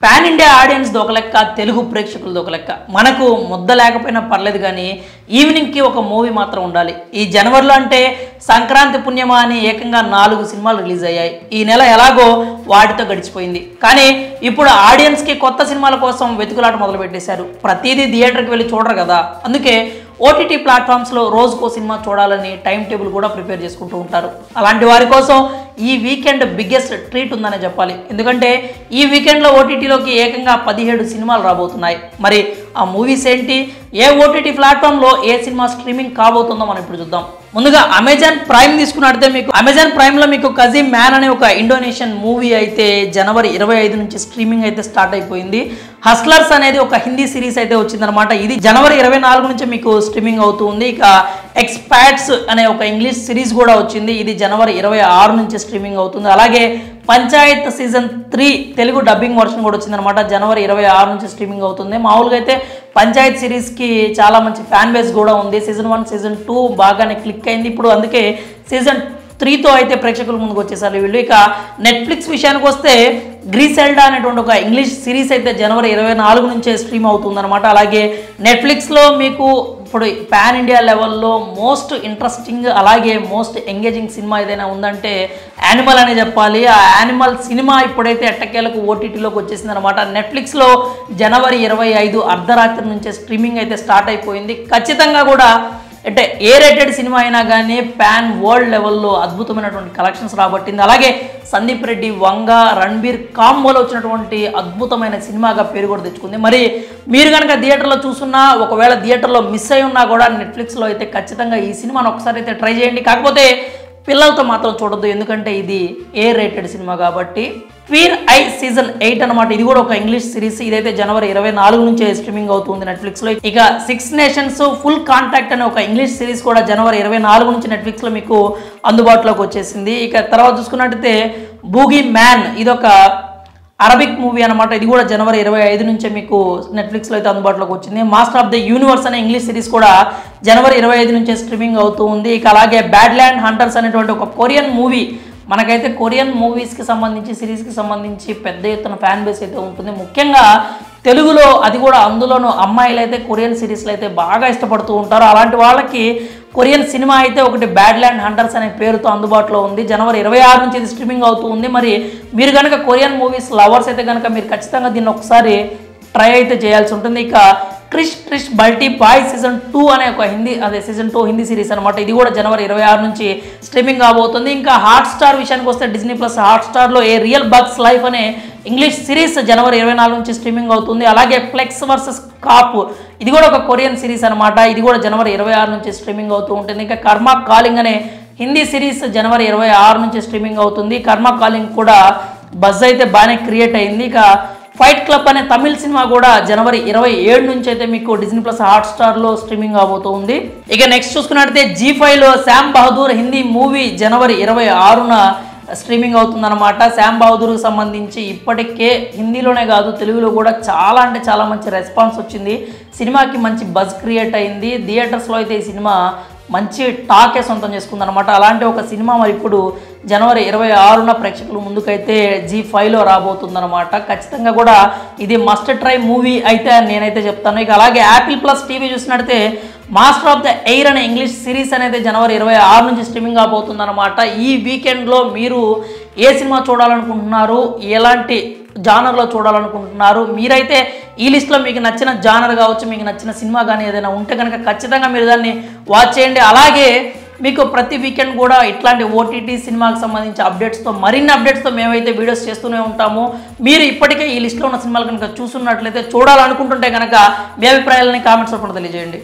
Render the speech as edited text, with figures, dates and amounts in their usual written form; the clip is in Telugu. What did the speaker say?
పాన్ ఇండియా ఆడియన్స్ ఒక లెక్క, తెలుగు ప్రేక్షకులది ఒక లెక్క. మనకు ముద్ద లేకపోయినా పర్లేదు కానీ ఈవినింగ్కి ఒక మూవీ మాత్రం ఉండాలి. ఈ జనవరిలో అంటే సంక్రాంతి పుణ్యమా అని ఏకంగా 4 సినిమాలు రిలీజ్ అయ్యాయి. ఈ నెల ఎలాగో వాటితో గడిచిపోయింది. కానీ ఇప్పుడు ఆడియన్స్కి కొత్త సినిమాల కోసం వెతుకులాట మొదలుపెట్టేశారు. ప్రతిదీ థియేటర్కి వెళ్ళి చూడరు కదా, అందుకే ఓటీటీ ప్లాట్ఫామ్స్లో రోజుకో సినిమా చూడాలని టైం టేబుల్ కూడా ప్రిపేర్ చేసుకుంటూ ఉంటారు. అలాంటి వారి కోసం ఈ వీకెండ్ బిగ్గెస్ట్ ట్రీట్ ఉందనే చెప్పాలి. ఎందుకంటే ఈ వీకెండ్లో ఓటీటీలోకి ఏకంగా 17 సినిమాలు రాబోతున్నాయి. మరి ఆ మూవీస్ ఏంటి, ఏ ఓటీటీ ప్లాట్ఫామ్లో ఏ సినిమా స్ట్రీమింగ్ కాబోతుందో మనం ఇప్పుడు చూద్దాం. ముందుగా అమెజాన్ ప్రైమ్ తీసుకున్నట్టే మీకు అమెజాన్ ప్రైమ్లో మీకు కజీమ్ మ్యాన్ అనే ఒక ఇండోనేషియన్ మూవీ అయితే జనవరి 25 నుంచి స్ట్రీమింగ్ అయితే స్టార్ట్ అయిపోయింది. హస్లర్స్ అనేది ఒక హిందీ సిరీస్ అయితే వచ్చిందనమాట. ఇది జనవరి 24 నుంచి మీకు స్ట్రీమింగ్ అవుతుంది. ఇక ఎక్స్పాట్స్ అనే ఒక ఇంగ్లీష్ సిరీస్ కూడా వచ్చింది. ఇది జనవరి 26 నుంచి స్ట్రీమింగ్ అవుతుంది. అలాగే Panchayat season 3 Telugu dubbing version కూడా వచ్చిందనమాట. జనవరి 26 నుంచి స్ట్రీమింగ్ అవుతుంది. మామూలుగా అయితే పంచాయత్ సిరీస్కి చాలా మంచి ఫ్యాన్ బేస్ కూడా ఉంది. సీజన్ 1 సీజన్ 2 బాగానే క్లిక్ అయింది. ఇప్పుడు అందుకే సీజన్ 3తో అయితే ప్రేక్షకుల ముందుకు వచ్చేసారు వీళ్ళు. ఇక నెట్ఫ్లిక్స్ విషయానికి వస్తే గ్రీసెల్డా అనేటువంటి ఒక ఇంగ్లీష్ సిరీస్ అయితే జనవరి 24 నుంచే స్ట్రీమ్ అవుతుందన్నమాట. అలాగే నెట్ఫ్లిక్స్లో మీకు ఇప్పుడు పాన్ ఇండియా లెవెల్లో మోస్ట్ ఇంట్రెస్టింగ్ అలాగే మోస్ట్ ఎంగేజింగ్ సినిమా ఏదైనా ఉందంటే యానిమల్ అనే చెప్పాలి. ఆ యానిమల్ సినిమా ఇప్పుడైతే ఎట్టకేలకు ఓటీటీలోకి వచ్చేసింది అనమాట. నెట్ఫ్లిక్స్లో జనవరి 25 అర్ధరాత్రి నుంచే స్ట్రీమింగ్ అయితే స్టార్ట్ అయిపోయింది. ఖచ్చితంగా కూడా అంటే ఏ రేటెడ్ సినిమా అయినా కానీ పాన్ వరల్డ్ లెవెల్లో అద్భుతమైనటువంటి కలెక్షన్స్ రాబట్టింది. అలాగే సందీప్ రెడ్డి, వంగ, రణబీర్ కాంబోలో వచ్చినటువంటి అద్భుతమైన సినిమాగా పేరు కూడా తెచ్చుకుంది. మరి మీరు కనుక థియేటర్లో చూసున్నా, ఒకవేళ థియేటర్లో మిస్ అయి ఉన్నా కూడా నెట్ఫ్లిక్స్లో అయితే ఖచ్చితంగా ఈ సినిమాను ఒకసారి అయితే ట్రై చేయండి. కాకపోతే పిల్లలతో మాత్రం చూడొద్దు, ఎందుకంటే ఇది ఏ రేటెడ్ సినిమా కాబట్టి. క్వీర్ ఐ సీజన్ 8 అనమాట. ఇది కూడా ఒక ఇంగ్లీష్ సిరీస్. ఇదైతే జనవరి 24 నుంచే స్ట్రీమింగ్ అవుతుంది నెట్ఫ్లిక్స్లో. ఇక 6 నేషన్స్ ఫుల్ కాంటాక్ట్ అనే ఒక ఇంగ్లీష్ సిరీస్ కూడా జనవరి 24 నుంచి నెట్ఫ్లిక్స్లో మీకు అందుబాటులోకి వచ్చేసింది. ఇక తర్వాత చూసుకున్నట్టయితే బూగీ మ్యాన్, ఇదొక అరబిక్ మూవీ అనమాట. ఇది కూడా జనవరి 25 నుంచే మీకు నెట్ఫ్లిక్స్లో అయితే అందుబాటులోకి వచ్చింది. మాస్టర్ ఆఫ్ ద యూనివర్స్ అనే ఇంగ్లీష్ సిరీస్ కూడా జనవరి 25 నుంచే స్ట్రీమింగ్ అవుతూ ఉంది. ఇక అలాగే బ్యాడ్ ల్యాండ్ హంటర్స్ అనేటువంటి ఒక కొరియన్ మూవీ, మనకైతే కొరియన్ మూవీస్కి సంబంధించి సిరీస్కి సంబంధించి పెద్ద ఎత్తున ఫ్యాన్ బేస్ అయితే ఉంటుంది. ముఖ్యంగా తెలుగులో, అది కూడా అందులోనూ అమ్మాయిలు అయితే కొరియన్ సిరీస్లు అయితే బాగా ఇష్టపడుతూ ఉంటారు. అలాంటి వాళ్ళకి కొరియన్ సినిమా అయితే ఒకటి బ్యాడ్ ల్యాండ్ హంటర్స్ అనే పేరుతో అందుబాటులో ఉంది. జనవరి 26 నుంచి ఇది స్ట్రీమింగ్ అవుతూ ఉంది. మరి మీరు కనుక కొరియన్ మూవీస్ లవర్స్ అయితే కనుక మీరు ఖచ్చితంగా దీన్ని ఒకసారి ట్రై అయితే చేయాల్సి ఉంటుంది. ఇక క్రిష్ బల్టీ బాయ్ సీజన్ 2 అనే ఒక సీజన్ 2 హిందీ సిరీస్ అనమాట. ఇది కూడా జనవరి 26 నుంచి స్ట్రీమింగ్ అవబోతుంది. ఇంకా హాట్స్టార్ విషయానికి వస్తే డిజ్నీ ప్లస్ హాట్స్టార్లో ఏ రియల్ బగ్స్ లైఫ్ అనే ఇంగ్లీష్ సిరీస్ జనవరి 24 నుంచి స్ట్రీమింగ్ అవుతుంది. అలాగే ఫ్లెక్స్ వర్సెస్ కాప్, ఇది కూడా ఒక కొరియన్ సిరీస్ అనమాట. ఇది కూడా జనవరి 26 నుంచి స్ట్రీమింగ్ అవుతూ ఉంటుంది. ఇంకా కర్మ కాలింగ్ అనే హిందీ సిరీస్ జనవరి 26 నుంచి స్ట్రీమింగ్ అవుతుంది. కర్మ కాలింగ్ కూడా బజ్ అయితే బాగానే క్రియేట్ అయింది. ఇక ఫైట్ క్లబ్ అనే తమిళ సినిమా కూడా జనవరి 27 నుంచి అయితే మీకు డిజ్నీ ప్లస్ హాట్స్టార్లో స్ట్రీమింగ్ అవబోతుంది. ఇక నెక్స్ట్ చూసుకున్నట్టయితే G5లో శ్యామ్ బహదూర్ హిందీ మూవీ జనవరి 26న స్ట్రీమింగ్ అవుతుందన్నమాట. శ్యామ్ బహదూర్కి సంబంధించి ఇప్పటికే హిందీలోనే కాదు తెలుగులో కూడా చాలా అంటే చాలా మంచి రెస్పాన్స్ వచ్చింది. సినిమాకి మంచి బజ్ క్రియేట్ అయింది. థియేటర్స్లో అయితే ఈ సినిమా మంచి టాకే సొంతం చేసుకుందనమాట. అలాంటి ఒక సినిమా మరి ఇప్పుడు జనవరి 26న ప్రేక్షకుల ముందుకైతే G5లో రాబోతుందన్నమాట. ఖచ్చితంగా కూడా ఇది మస్ట్ ట్రై మూవీ అయితే నేనైతే చెప్తాను. ఇక అలాగే యాపిల్ ప్లస్ టీవీ చూసినట్టయితే మాస్టర్ ఆఫ్ ద ఎయిర్ అనే ఇంగ్లీష్ సిరీస్ అనేది జనవరి 26 నుంచి స్ట్రీమింగ్ అవబోతుందన్నమాట. ఈ వీకెండ్లో మీరు ఏ సినిమా చూడాలనుకుంటున్నారు, ఎలాంటి జానర్లో చూడాలనుకుంటున్నారు, మీరైతే ఈ లిస్ట్లో మీకు నచ్చిన జానర్ కావచ్చు, మీకు నచ్చిన సినిమా కానీ ఏదైనా ఉంటే కనుక ఖచ్చితంగా మీరు దాన్ని వాచ్ చేయండి. అలాగే మీకు ప్రతి వీకెండ్ కూడా ఇట్లాంటి ఓటీటీ సినిమాకి సంబంధించి అప్డేట్స్తో, మరిన్ని అప్డేట్స్తో మేమైతే వీడియోస్ చేస్తూనే ఉంటాము. మీరు ఇప్పటికే ఈ లిస్ట్లో ఉన్న సినిమాలు కనుక చూస్తున్నట్లయితే, చూడాలనుకుంటుంటే కనుక మీ అభిప్రాయాలని కామెంట్స్ రూపంలో తెలియజేయండి.